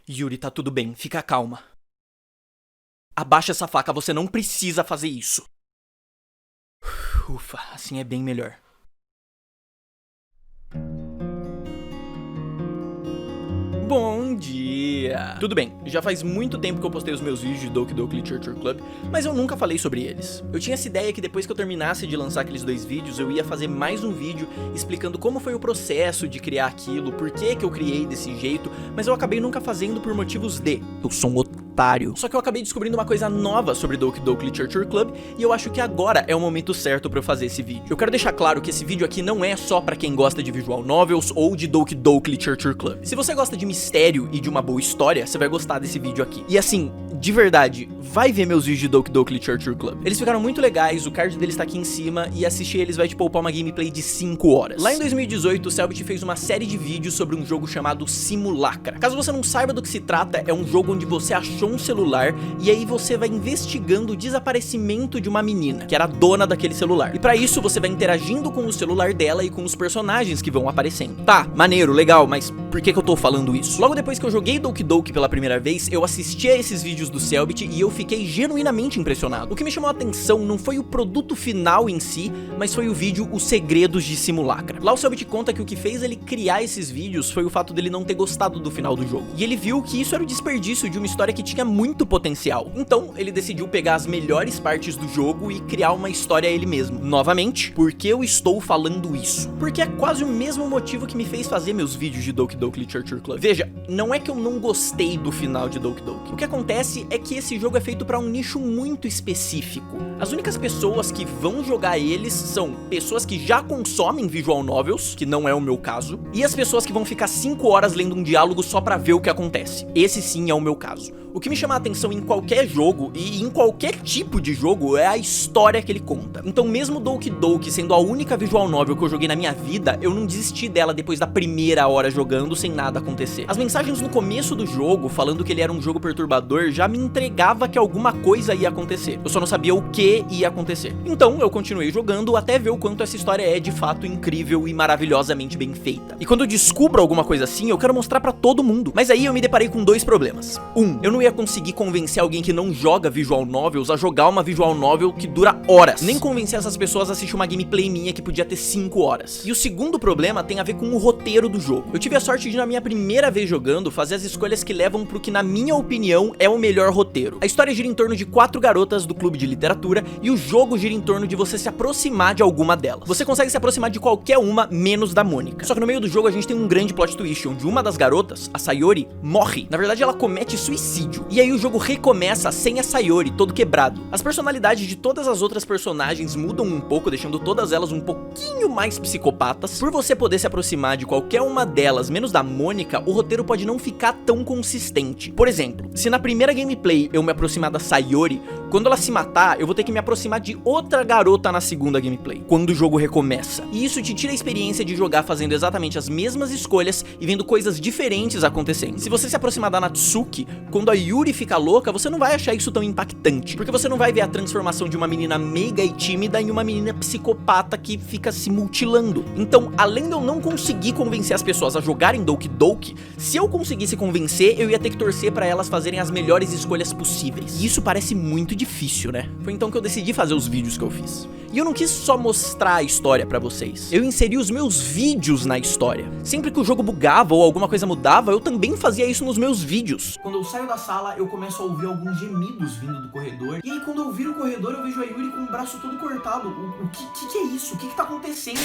Yuri, tá tudo bem, fica calma. Abaixa essa faca, você não precisa fazer isso. Ufa, assim é bem melhor. Bom dia! Tudo bem, já faz muito tempo que eu postei os meus vídeos de Doki Doki Literature Club, mas eu nunca falei sobre eles. Eu tinha essa ideia que depois que eu terminasse de lançar aqueles 2 vídeos, eu ia fazer mais um vídeo explicando como foi o processo de criar aquilo, por que eu criei desse jeito, mas eu acabei nunca fazendo por motivos de... eu sou um otário. Só que eu acabei descobrindo uma coisa nova sobre Doki Doki Literature Club e eu acho que agora é o momento certo pra eu fazer esse vídeo. Eu quero deixar claro que esse vídeo aqui não é só pra quem gosta de visual novels ou de Doki Doki Literature Club. Se você gosta de mistério e de uma boa história, você vai gostar desse vídeo aqui. E assim, de verdade, vai ver meus vídeos de Doki Doki Literature Club. Eles ficaram muito legais, o card deles tá aqui em cima e assistir eles vai te poupar uma gameplay de 5 horas. Lá em 2018, o Cellbit fez uma série de vídeos sobre um jogo chamado Simulacra. Caso você não saiba do que se trata, é um jogo onde você achou um celular e aí você vai investigando o desaparecimento de uma menina, que era a dona daquele celular. E pra isso você vai interagindo com o celular dela e com os personagens que vão aparecendo. Tá, maneiro, legal, mas por que eu tô falando isso? Logo depois que eu joguei Doki Doki pela primeira vez, eu assisti a esses vídeos do Cellbit e eu fiquei genuinamente impressionado. O que me chamou a atenção não foi o produto final em si, mas foi o vídeo Os Segredos de Simulacra. Lá o Cellbit conta que o que fez ele criar esses vídeos foi o fato dele não ter gostado do final do jogo. E ele viu que isso era o desperdício de uma história que tinha muito potencial. Então, ele decidiu pegar as melhores partes do jogo e criar uma história a ele mesmo. Novamente, por que eu estou falando isso? Porque é quase o mesmo motivo que me fez fazer meus vídeos de Doki Doki Literature Club. Veja, não é que eu não gostei do final de Doki Doki. O que acontece é que esse jogo é feito para um nicho muito específico. As únicas pessoas que vão jogar eles são pessoas que já consomem visual novels, que não é o meu caso, e as pessoas que vão ficar 5 horas lendo um diálogo só pra ver o que acontece. Esse sim é o meu caso. O que me chama a atenção em qualquer jogo e em qualquer tipo de jogo é a história que ele conta. Então mesmo Doki Doki sendo a única visual novel que eu joguei na minha vida, eu não desisti dela depois da primeira hora jogando sem nada acontecer. As mensagens no começo do jogo, falando que ele era um jogo perturbador, já me entregava que alguma coisa ia acontecer. Eu só não sabia o que ia acontecer. Então eu continuei jogando até ver o quanto essa história é de fato incrível e maravilhosamente bem feita. E quando eu descubro alguma coisa assim, eu quero mostrar pra todo mundo. Mas aí eu me deparei com 2 problemas. Eu não ia conseguir convencer alguém que não joga visual novels a jogar uma visual novel que dura horas. Nem convencer essas pessoas a assistir uma gameplay minha que podia ter 5 horas. E o segundo problema tem a ver com o roteiro do jogo. Eu tive a sorte de, na minha primeira vez jogando, fazer as escolhas que levam pro que, na minha opinião, é o melhor roteiro. A história gira em torno de 4 garotas do clube de literatura e o jogo gira em torno de você se aproximar de alguma delas. Você consegue se aproximar de qualquer uma, menos da Mônica. Só que no meio do jogo a gente tem um grande plot twist, onde uma das garotas, a Sayori, morre. Na verdade ela comete suicídio. E aí o jogo recomeça sem a Sayori, todo quebrado. As personalidades de todas as outras personagens mudam um pouco, deixando todas elas um pouquinho mais psicopatas. Por você poder se aproximar de qualquer uma delas, menos da Mônica, o roteiro pode não ficar tão consistente. Por exemplo, se na primeira gameplay eu me aproximar da Sayori, quando ela se matar, eu vou ter que me aproximar de outra garota na segunda gameplay, quando o jogo recomeça. E isso te tira a experiência de jogar fazendo exatamente as mesmas escolhas e vendo coisas diferentes acontecendo. Se você se aproximar da Natsuki, quando a Yuri fica louca, você não vai achar isso tão impactante, porque você não vai ver a transformação de uma menina meiga e tímida em uma menina psicopata que fica se mutilando. Então, além de eu não conseguir convencer as pessoas a jogarem Doki Doki, se eu conseguisse convencer, eu ia ter que torcer pra elas fazerem as melhores escolhas possíveis. E isso parece muito difícil, né? Foi então que eu decidi fazer os vídeos que eu fiz. E eu não quis só mostrar a história pra vocês, eu inseri os meus vídeos na história. Sempre que o jogo bugava ou alguma coisa mudava, eu também fazia isso nos meus vídeos. Quando eu saio da sala, eu começo a ouvir alguns gemidos vindo do corredor. E aí quando eu viro o corredor, eu vejo a Yuri com o braço todo cortado. O que é isso? O que tá acontecendo?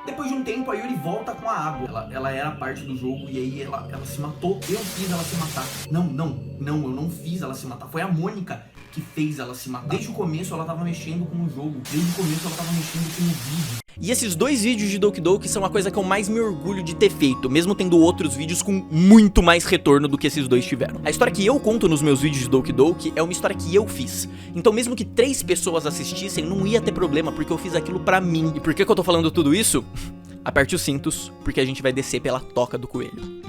Depois de um tempo, a Yuri volta com a água. Ela era parte do jogo e aí ela se matou. Eu fiz ela se matar. Não, eu não fiz ela se matar. Foi a Mônica que fez ela se matar. Desde o começo ela tava mexendo com o jogo. Desde o começo ela tava mexendo com o vídeo. E esses 2 vídeos de Doki Doki são a coisa que eu mais me orgulho de ter feito, mesmo tendo outros vídeos com muito mais retorno do que esses 2 tiveram. A história que eu conto nos meus vídeos de Doki Doki é uma história que eu fiz. Então mesmo que 3 pessoas assistissem, não ia ter problema, porque eu fiz aquilo pra mim. E por que eu tô falando tudo isso? Aperte os cintos, porque a gente vai descer pela toca do coelho.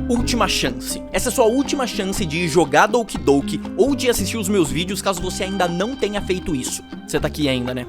Última chance. Essa é a sua última chance de jogar Doki Doki ou de assistir os meus vídeos caso você ainda não tenha feito isso. Você tá aqui ainda, né?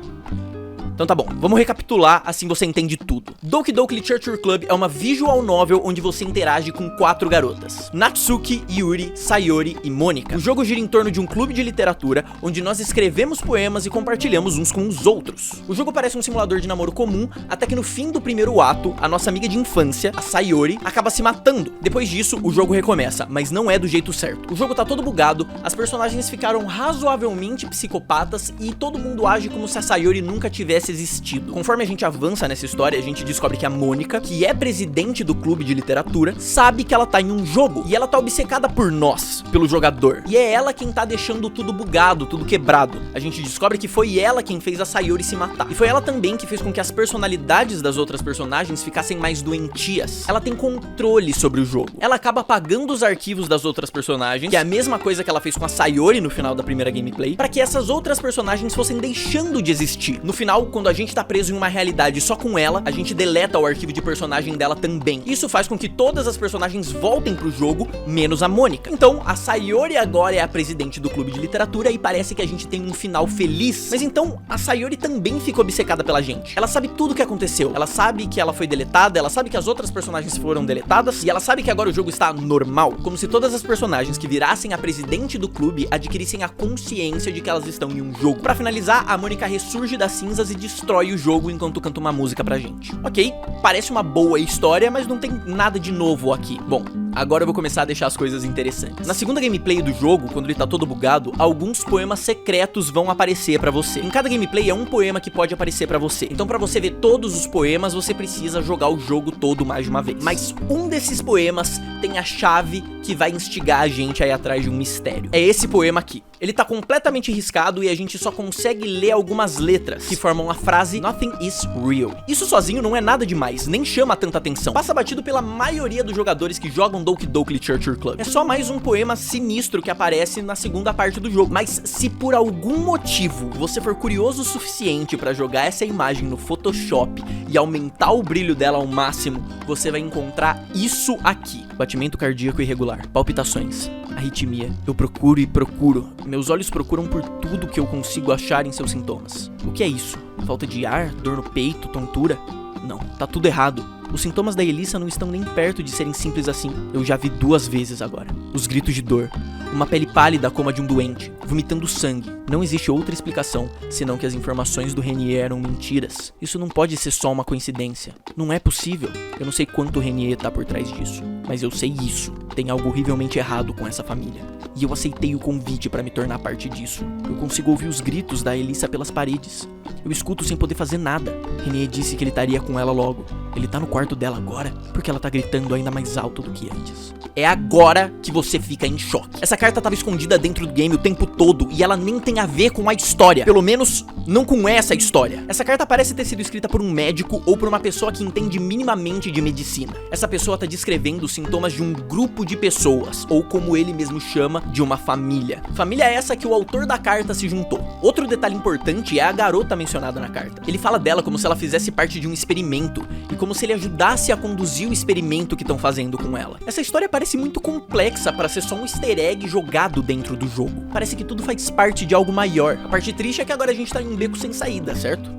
Então tá bom, vamos recapitular, assim você entende tudo. Doki Doki Literature Club é uma visual novel onde você interage com 4 garotas: Natsuki, Yuri, Sayori e Mônica. O jogo gira em torno de um clube de literatura onde nós escrevemos poemas e compartilhamos uns com os outros. O jogo parece um simulador de namoro comum, até que no fim do primeiro ato, a nossa amiga de infância, a Sayori, acaba se matando. Depois disso, o jogo recomeça, mas não é do jeito certo. O jogo tá todo bugado, as personagens ficaram razoavelmente psicopatas e todo mundo age como se a Sayori nunca tivesse existido. Conforme a gente avança nessa história, a gente descobre que a Mônica, que é presidente do clube de literatura, sabe que ela tá em um jogo e ela tá obcecada por nós, pelo jogador. E é ela quem tá deixando tudo bugado, tudo quebrado. A gente descobre que foi ela quem fez a Sayori se matar. E foi ela também que fez com que as personalidades das outras personagens ficassem mais doentias. Ela tem controle sobre o jogo. Ela acaba apagando os arquivos das outras personagens, que é a mesma coisa que ela fez com a Sayori no final da primeira gameplay, para que essas outras personagens fossem deixando de existir. No final, quando a gente tá preso em uma realidade só com ela, a gente deleta o arquivo de personagem dela também. Isso faz com que todas as personagens voltem pro jogo, menos a Mônica. Então, a Sayori agora é a presidente do clube de literatura e parece que a gente tem um final feliz. Mas então, a Sayori também fica obcecada pela gente. Ela sabe tudo o que aconteceu. Ela sabe que ela foi deletada, ela sabe que as outras personagens foram deletadas e ela sabe que agora o jogo está normal. Como se todas as personagens que virassem a presidente do clube adquirissem a consciência de que elas estão em um jogo. Pra finalizar, a Mônica ressurge das cinzas e destrói o jogo enquanto canta uma música pra gente. Ok, parece uma boa história, mas não tem nada de novo aqui. Bom, agora eu vou começar a deixar as coisas interessantes. Na segunda gameplay do jogo, quando ele tá todo bugado, alguns poemas secretos vão aparecer pra você. Em cada gameplay é um poema que pode aparecer pra você. Então pra você ver todos os poemas, você precisa jogar o jogo todo mais de uma vez. Mas um desses poemas tem a chave que vai instigar a gente a ir atrás de um mistério. É esse poema aqui. Ele tá completamente riscado e a gente só consegue ler algumas letras que formam a frase Nothing is real. Isso sozinho não é nada demais, nem chama tanta atenção. Passa batido pela maioria dos jogadores que jogam Doki Doki Literature Club. É só mais um poema sinistro que aparece na segunda parte do jogo. Mas se por algum motivo você for curioso o suficiente pra jogar essa imagem no Photoshop e aumentar o brilho dela ao máximo, você vai encontrar isso aqui: batimento cardíaco irregular, palpitações, arritmia. Eu procuro e procuro. Meus olhos procuram por tudo que eu consigo achar em seus sintomas. O que é isso? Falta de ar? Dor no peito? Tontura? Não, tá tudo errado. Os sintomas da Elissa não estão nem perto de serem simples assim. Eu já vi 2 vezes agora. Os gritos de dor, uma pele pálida como a de um doente, vomitando sangue. Não existe outra explicação, senão que as informações do Renier eram mentiras. Isso não pode ser só uma coincidência. Não é possível. Eu não sei quanto o Renier tá por trás disso, mas eu sei isso. Tem algo horrivelmente errado com essa família. E eu aceitei o convite para me tornar parte disso. Eu consigo ouvir os gritos da Elissa pelas paredes. Eu escuto sem poder fazer nada. Renier disse que ele estaria com ela logo. Ele tá no quarto dela agora, porque ela tá gritando ainda mais alto do que antes. É agora que você fica em choque. Essa carta tava escondida dentro do game o tempo todo e ela nem tem a ver com a história. Pelo menos, não com essa história. Essa carta parece ter sido escrita por um médico ou por uma pessoa que entende minimamente de medicina. Essa pessoa tá descrevendo os sintomas de um grupo de pessoas, ou como ele mesmo chama, de uma família. Família essa que o autor da carta se juntou. Outro detalhe importante é a garota mencionada na carta. Ele fala dela como se ela fizesse parte de um experimento e como se ele ajudasse a conduzir o experimento que estão fazendo com ela. Essa história parece muito complexa para ser só um easter egg jogado dentro do jogo. Parece que tudo faz parte de algo maior. A parte triste é que agora a gente tá em um beco sem saída, certo?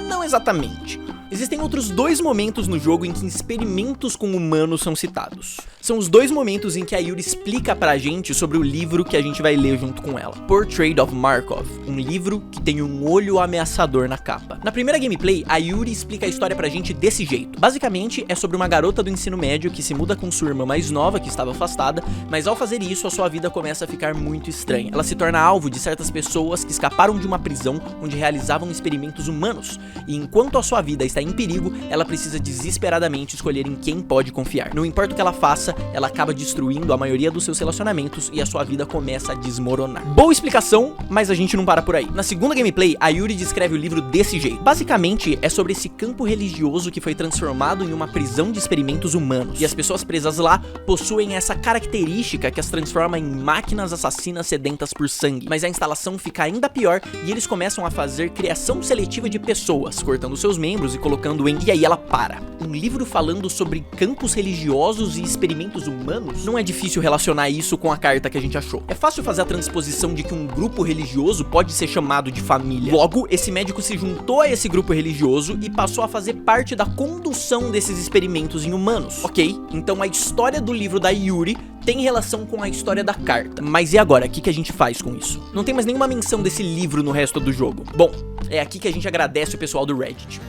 Não exatamente. Existem outros 2 momentos no jogo em que experimentos com humanos são citados. São os 2 momentos em que a Yuri explica pra gente sobre o livro que a gente vai ler junto com ela. Portrait of Markov, um livro que tem um olho ameaçador na capa. Na primeira gameplay, a Yuri explica a história pra gente desse jeito. Basicamente, é sobre uma garota do ensino médio que se muda com sua irmã mais nova, que estava afastada, mas ao fazer isso, a sua vida começa a ficar muito estranha. Ela se torna alvo de certas pessoas que escaparam de uma prisão onde realizavam experimentos humanos, e enquanto a sua vida está em perigo, ela precisa desesperadamente escolher em quem pode confiar. Não importa o que ela faça, ela acaba destruindo a maioria dos seus relacionamentos e a sua vida começa a desmoronar. Boa explicação, mas a gente não para por aí. Na segunda gameplay, a Yuri descreve o livro desse jeito. Basicamente, é sobre esse campo religioso que foi transformado em uma prisão de experimentos humanos. E as pessoas presas lá possuem essa característica que as transforma em máquinas assassinas sedentas por sangue. Mas a instalação fica ainda pior e eles começam a fazer criação seletiva de pessoas, cortando seus membros e colocando em... E aí ela para. Um livro falando sobre campos religiosos e experimentos experimentos humanos? Não é difícil relacionar isso com a carta que a gente achou. É fácil fazer a transposição de que um grupo religioso pode ser chamado de família. Logo, esse médico se juntou a esse grupo religioso e passou a fazer parte da condução desses experimentos em humanos. Ok, então a história do livro da Yuri tem relação com a história da carta. Mas e agora? O que a gente faz com isso? Não tem mais nenhuma menção desse livro no resto do jogo. Bom, é aqui que a gente agradece o pessoal do Reddit.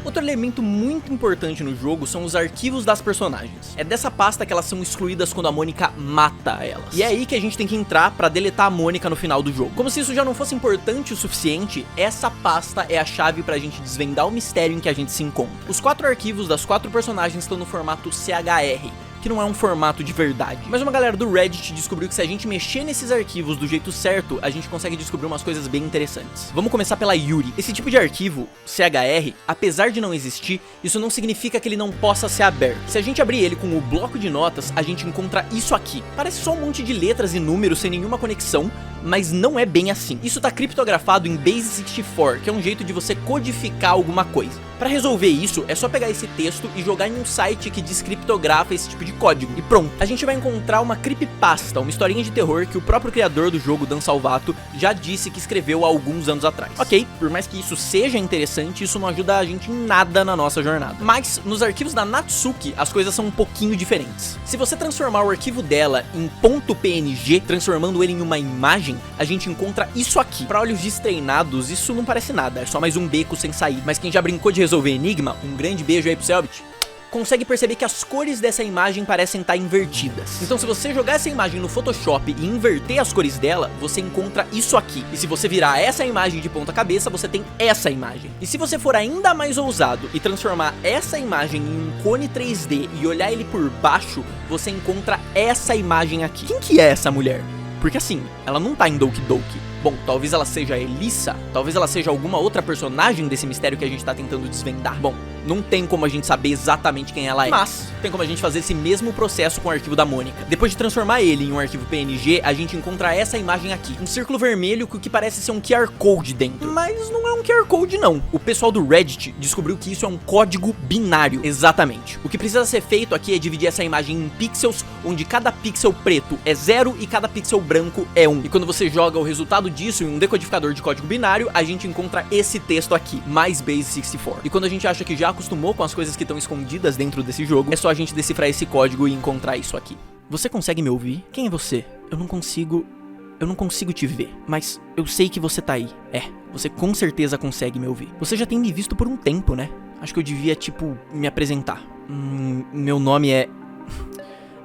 Outro elemento muito importante no jogo são os arquivos das personagens. É dessa pasta que elas são excluídas quando a Mônica mata elas. E é aí que a gente tem que entrar pra deletar a Mônica no final do jogo. Como se isso já não fosse importante o suficiente, essa pasta é a chave pra gente desvendar o mistério em que a gente se encontra. Os 4 arquivos das 4 personagens estão no formato CHR, que não é um formato de verdade. Mas uma galera do Reddit descobriu que se a gente mexer nesses arquivos do jeito certo, a gente consegue descobrir umas coisas bem interessantes. Vamos começar pela Yuri. Esse tipo de arquivo, CHR, apesar de não existir, isso não significa que ele não possa ser aberto. Se a gente abrir ele com o bloco de notas, a gente encontra isso aqui. Parece só um monte de letras e números sem nenhuma conexão, mas não é bem assim. Isso tá criptografado em Base64, que é um jeito de você codificar alguma coisa. Para resolver isso, é só pegar esse texto e jogar em um site que descriptografa esse tipo de código. E pronto, a gente vai encontrar uma creepypasta, uma historinha de terror que o próprio criador do jogo, Dan Salvato, já disse que escreveu há alguns anos atrás. Ok, por mais que isso seja interessante, isso não ajuda a gente em nada na nossa jornada. Mas, nos arquivos da Natsuki, as coisas são um pouquinho diferentes. Se você transformar o arquivo dela em .png, transformando ele em uma imagem, a gente encontra isso aqui. Para olhos destreinados, isso não parece nada, é só mais um beco sem sair. Mas quem já brincou de resolver enigma, um grande beijo aí pro Selbit, consegue perceber que as cores dessa imagem parecem estar invertidas. Então se você jogar essa imagem no Photoshop e inverter as cores dela, você encontra isso aqui. E se você virar essa imagem de ponta cabeça, você tem essa imagem. E se você for ainda mais ousado e transformar essa imagem em um cone 3D e olhar ele por baixo, você encontra essa imagem aqui. Quem que é essa mulher? Porque assim, ela não tá em Doki Doki. Bom, talvez ela seja a Elissa, talvez ela seja alguma outra personagem desse mistério que a gente tá tentando desvendar. Bom, não tem como a gente saber exatamente quem ela é, mas tem como a gente fazer esse mesmo processo com o arquivo da Mônica. Depois de transformar ele em um arquivo PNG, a gente encontra essa imagem aqui, um círculo vermelho com o que parece ser um QR Code dentro. Mas não é um QR Code não. O pessoal do Reddit descobriu que isso é um código binário. Exatamente. O que precisa ser feito aqui é dividir essa imagem em pixels, onde cada pixel preto é 0 e cada pixel branco é 1. E quando você joga o resultado disso em um decodificador de código binário, a gente encontra esse texto aqui, mais Base64. E quando a gente acha que já acostumou com as coisas que estão escondidas dentro desse jogo, é só a gente decifrar esse código e encontrar isso aqui. Você consegue me ouvir? Quem é você? Eu não consigo te ver, mas eu sei que você tá aí. É, você com certeza consegue me ouvir. Você já tem me visto por um tempo, né? Acho que eu devia, me apresentar. Meu nome é...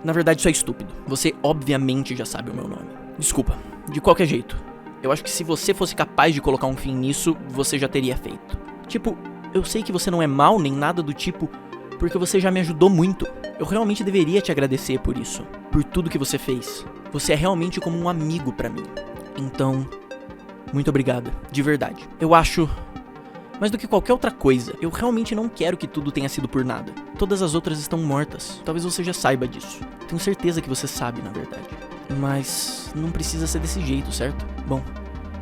Na verdade, isso é estúpido. Você obviamente já sabe o meu nome. Desculpa, de qualquer jeito. Eu acho que se você fosse capaz de colocar um fim nisso, você já teria feito. Eu sei que você não é mal nem nada do tipo, porque você já me ajudou muito. Eu realmente deveria te agradecer por isso, por tudo que você fez. Você é realmente como um amigo pra mim. Então, muito obrigado, de verdade. Eu acho... Mais do que qualquer outra coisa, eu realmente não quero que tudo tenha sido por nada. Todas as outras estão mortas. Talvez você já saiba disso. Tenho certeza que você sabe, na verdade. Mas não precisa ser desse jeito, certo? Bom,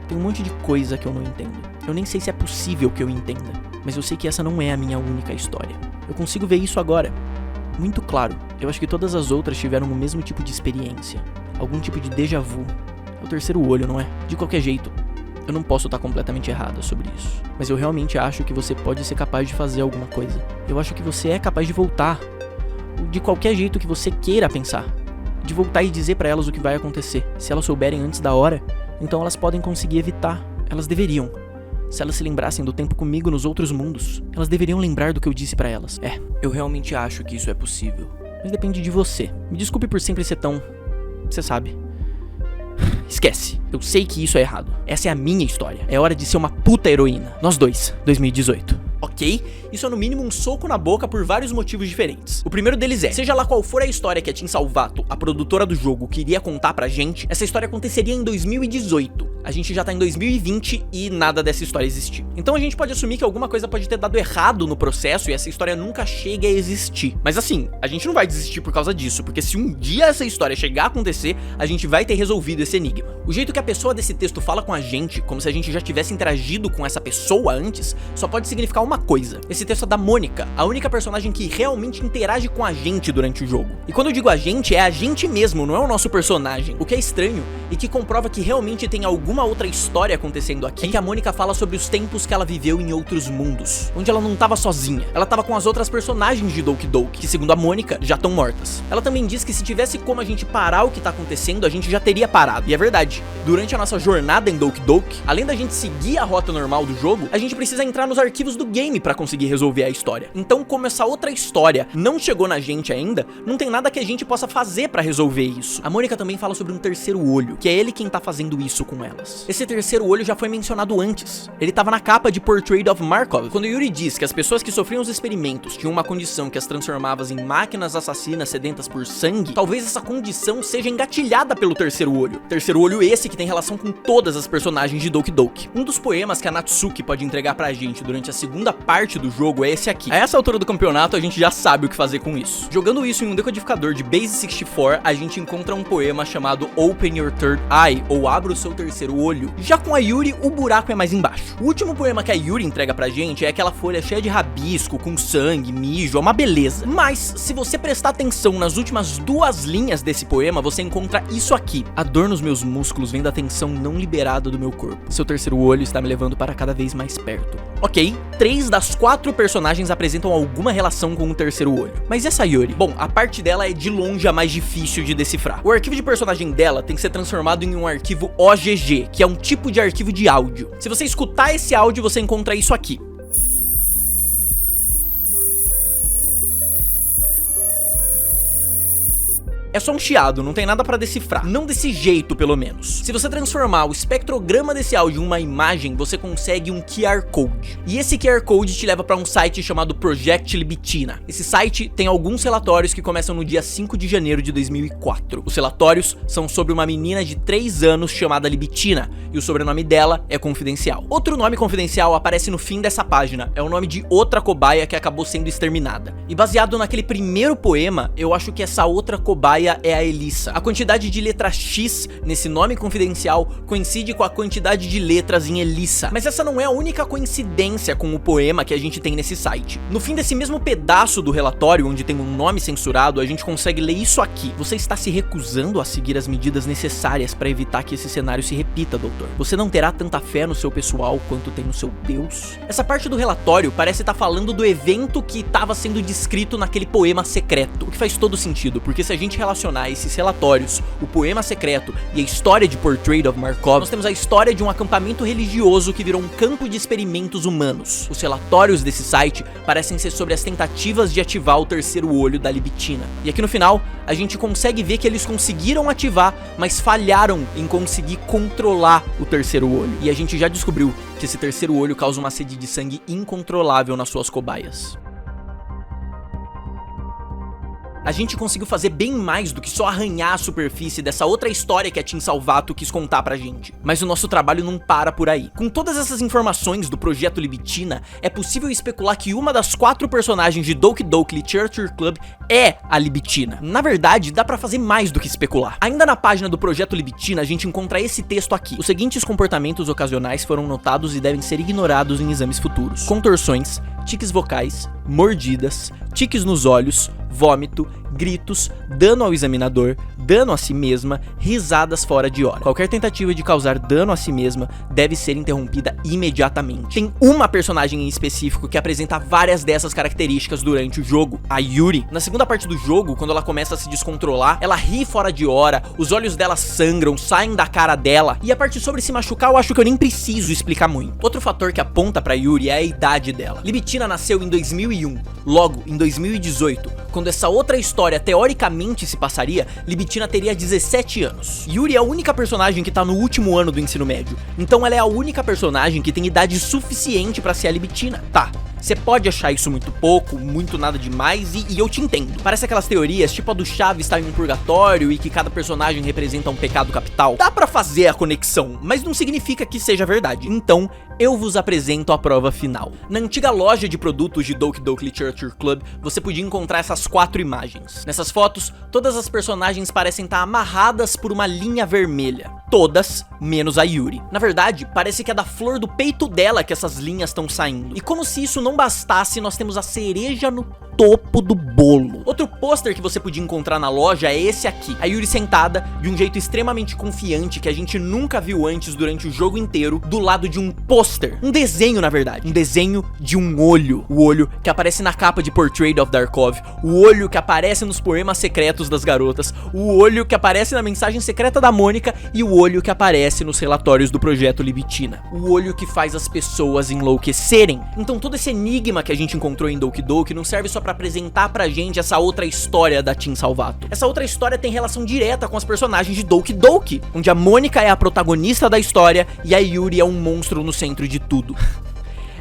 tem um monte de coisa que eu não entendo. Eu nem sei se é possível que eu entenda, mas eu sei que essa não é a minha única história. Eu consigo ver isso agora. Muito claro. Eu acho que todas as outras tiveram o mesmo tipo de experiência. Algum tipo de déjà vu. É o terceiro olho, não é? De qualquer jeito, eu não posso estar completamente errada sobre isso. Mas eu realmente acho que você pode ser capaz de fazer alguma coisa. Eu acho que você é capaz de voltar. De qualquer jeito que você queira pensar. De voltar e dizer pra elas o que vai acontecer. Se elas souberem antes da hora, então elas podem conseguir evitar. Elas deveriam. Se elas se lembrassem do tempo comigo nos outros mundos, elas deveriam lembrar do que eu disse pra elas. É, eu realmente acho que isso é possível. Mas depende de você. Me desculpe por sempre ser tão... Você sabe. Esquece. Eu sei que isso é errado. Essa é a minha história. É hora de ser uma puta heroína. Nós dois, 2018. Ok? Isso é no mínimo um soco na boca por vários motivos diferentes. O primeiro deles é, seja lá qual for a história que a Team Salvato, a produtora do jogo, queria contar pra gente, essa história aconteceria em 2018. A gente já tá em 2020 e nada dessa história existiu. Então a gente pode assumir que alguma coisa pode ter dado errado no processo e essa história nunca chegue a existir. Mas assim, a gente não vai desistir por causa disso, porque se um dia essa história chegar a acontecer, a gente vai ter resolvido esse enigma. O jeito que a pessoa desse texto fala com a gente, como se a gente já tivesse interagido com essa pessoa antes, só pode significar uma coisa. Esse texto é da Mônica, a única personagem que realmente interage com a gente durante o jogo. E quando eu digo a gente, é a gente mesmo, não é o nosso personagem. O que é estranho e que comprova que realmente tem alguma outra história acontecendo aqui é que a Mônica fala sobre os tempos que ela viveu em outros mundos, onde ela não tava sozinha, ela tava com as outras personagens de Doki Doki, que segundo a Mônica, já estão mortas. Ela também diz que se tivesse como a gente parar o que tá acontecendo, a gente já teria parado. E é verdade, durante a nossa jornada em Doki Doki, além da gente seguir a rota normal do jogo, a gente precisa entrar nos arquivos do game pra conseguir resolver a história. Então, como essa outra história não chegou na gente ainda, não tem nada que a gente possa fazer pra resolver isso. A Mônica também fala sobre um terceiro olho, que é ele quem tá fazendo isso com elas. Esse terceiro olho já foi mencionado antes. Ele tava na capa de Portrait of Markov. Quando Yuri diz que as pessoas que sofriam os experimentos tinham uma condição que as transformava em máquinas assassinas sedentas por sangue, talvez essa condição seja engatilhada pelo terceiro olho. Terceiro olho esse que tem relação com todas as personagens de Doki Doki. Um dos poemas que a Natsuki pode entregar pra gente durante a segunda parte do jogo é esse aqui. A essa altura do campeonato a gente já sabe o que fazer com isso. Jogando isso em um decodificador de Base 64, a gente encontra um poema chamado Open Your Third Eye, ou Abra o seu terceiro olho. Já com a Yuri, o buraco é mais embaixo. O último poema que a Yuri entrega pra gente é aquela folha cheia de rabisco, com sangue, mijo, é uma beleza. Mas, se você prestar atenção nas últimas duas linhas desse poema, você encontra isso aqui. A dor nos meus músculos vem da tensão não liberada do meu corpo. Seu terceiro olho está me levando para cada vez mais perto. Ok, 3 das 4 personagens apresentam alguma relação com o terceiro olho. Mas essa Yuri? Bom, a parte dela é de longe a mais difícil de decifrar. O arquivo de personagem dela tem que ser transformado em um arquivo OGG, que é um tipo de arquivo de áudio. Se você escutar esse áudio, você encontra isso aqui. É só um chiado, não tem nada pra decifrar. Não desse jeito, pelo menos. Se você transformar o espectrograma desse áudio em uma imagem, você consegue um QR Code. E esse QR Code te leva pra um site chamado Project Libitina. Esse site tem alguns relatórios que começam no dia 5 de janeiro de 2004. Os relatórios são sobre uma menina de 3 anos chamada Libitina, e o sobrenome dela é confidencial. Outro nome confidencial aparece no fim dessa página, é o nome de outra cobaia que acabou sendo exterminada. E baseado naquele primeiro poema, eu acho que essa outra cobaia é a Elissa. A quantidade de letra X nesse nome confidencial coincide com a quantidade de letras em Elissa. Mas essa não é a única coincidência com o poema que a gente tem nesse site. No fim desse mesmo pedaço do relatório, onde tem um nome censurado, a gente consegue ler isso aqui. Você está se recusando a seguir as medidas necessárias para evitar que esse cenário se repita, doutor. Você não terá tanta fé no seu pessoal quanto tem no seu Deus? Essa parte do relatório parece estar falando do evento que estava sendo descrito naquele poema secreto. O que faz todo sentido, porque se a gente relacionar esses relatórios, o poema secreto e a história de Portrait of Markov, nós temos a história de um acampamento religioso que virou um campo de experimentos humanos. Os relatórios desse site parecem ser sobre as tentativas de ativar o terceiro olho da Libitina. E aqui no final, a gente consegue ver que eles conseguiram ativar, mas falharam em conseguir controlar o terceiro olho. E a gente já descobriu que esse terceiro olho causa uma sede de sangue incontrolável nas suas cobaias. A gente conseguiu fazer bem mais do que só arranhar a superfície dessa outra história que a Team Salvato quis contar pra gente. Mas o nosso trabalho não para por aí. Com todas essas informações do projeto Libitina, é possível especular que uma das 4 personagens de Doki Doki Literature Club é a Libitina. Na verdade, dá pra fazer mais do que especular. Ainda na página do projeto Libitina, a gente encontra esse texto aqui. Os seguintes comportamentos ocasionais foram notados e devem ser ignorados em exames futuros: contorções, tiques vocais, mordidas, tiques nos olhos, vômito, gritos, dano ao examinador, dano a si mesma, risadas fora de hora. Qualquer tentativa de causar dano a si mesma deve ser interrompida imediatamente. Tem uma personagem em específico que apresenta várias dessas características durante o jogo, a Yuri. Na segunda parte do jogo, quando ela começa a se descontrolar, ela ri fora de hora, os olhos dela sangram, saem da cara dela, e a parte sobre se machucar eu acho que eu nem preciso explicar muito. Outro fator que aponta pra Yuri é a idade dela. Libitina nasceu em 2001, logo em 2018, quando essa outra história teoricamente se passaria, Libitina teria 17 anos. Yuri é a única personagem que tá no último ano do ensino médio, então ela é a única personagem que tem idade suficiente pra ser a Libitina. Tá, você pode achar isso muito pouco, muito nada demais, e eu te entendo. Parece aquelas teorias, tipo a do Chaves estar em um purgatório e que cada personagem representa um pecado capital. Dá pra fazer a conexão, mas não significa que seja verdade. Então, eu vos apresento a prova final. Na antiga loja de produtos de Doki Doki Literature Club, você podia encontrar essas 4 imagens. Nessas fotos, todas as personagens parecem estar amarradas por uma linha vermelha. Todas, menos a Yuri. Na verdade, parece que é da flor do peito dela que essas linhas estão saindo. E como se isso não bastasse, nós temos a cereja no topo do bolo. Outro pôster que você podia encontrar na loja é esse aqui. A Yuri sentada, de um jeito extremamente confiante que a gente nunca viu antes durante o jogo inteiro, do lado de um pôster. Um desenho, na verdade. Um desenho de um olho. O olho que aparece na capa de Portrait of Darkov. O olho que aparece nos poemas secretos das garotas. O olho que aparece na mensagem secreta da Mônica. E o olho que aparece nos relatórios do projeto Libitina. O olho que faz as pessoas enlouquecerem. Então todo esse enigma que a gente encontrou em Doki Doki não serve só pra apresentar pra gente essa outra história da Team Salvato. Essa outra história tem relação direta com as personagens de Doki Doki, onde a Mônica é a protagonista da história e a Yuri é um monstro no centro de tudo.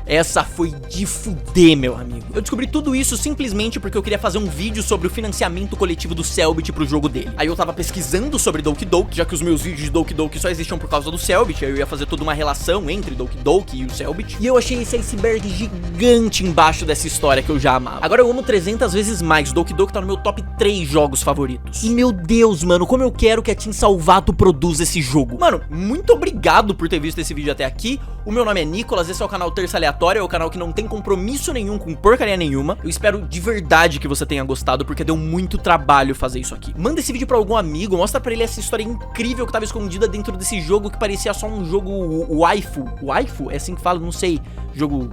Essa foi de fuder, meu amigo. Eu descobri tudo isso simplesmente porque eu queria fazer um vídeo sobre o financiamento coletivo do Cellbit pro jogo dele. Aí eu tava pesquisando sobre Doki Doki, já que os meus vídeos de Doki Doki só existiam por causa do Cellbit, aí eu ia fazer toda uma relação entre Doki Doki e o Cellbit. E eu achei esse iceberg gigante embaixo dessa história que eu já amava. Agora eu amo 300 vezes mais. Doki Doki tá no meu top 3 jogos favoritos. E meu Deus, mano, como eu quero que a Team Salvato produza esse jogo. Mano, muito obrigado por ter visto esse vídeo até aqui. O meu nome é Nicolas, esse é o canal Terça Aleatória. É o canal que não tem compromisso nenhum com porcaria nenhuma. Eu espero de verdade que você tenha gostado, porque deu muito trabalho fazer isso aqui. Manda esse vídeo pra algum amigo, mostra pra ele essa história incrível que tava escondida dentro desse jogo que parecia só um jogo waifu. Waifu? É assim que fala? Não sei. Jogo...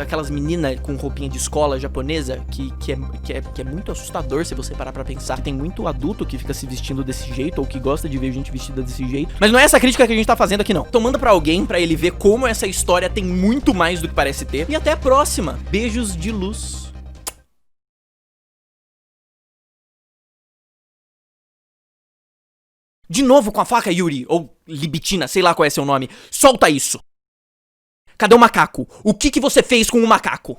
Aquelas meninas com roupinha de escola japonesa que é muito assustador se você parar pra pensar. Tem muito adulto que fica se vestindo desse jeito ou que gosta de ver gente vestida desse jeito. Mas não é essa crítica que a gente tá fazendo aqui, não. Então manda pra alguém pra ele ver como essa história tem muito mais do que parece ter. E até a próxima. Beijos de luz. De novo com a faca, Yuri. Ou Libitina, sei lá qual é seu nome. Solta isso. Cadê o macaco? O que você fez com o macaco?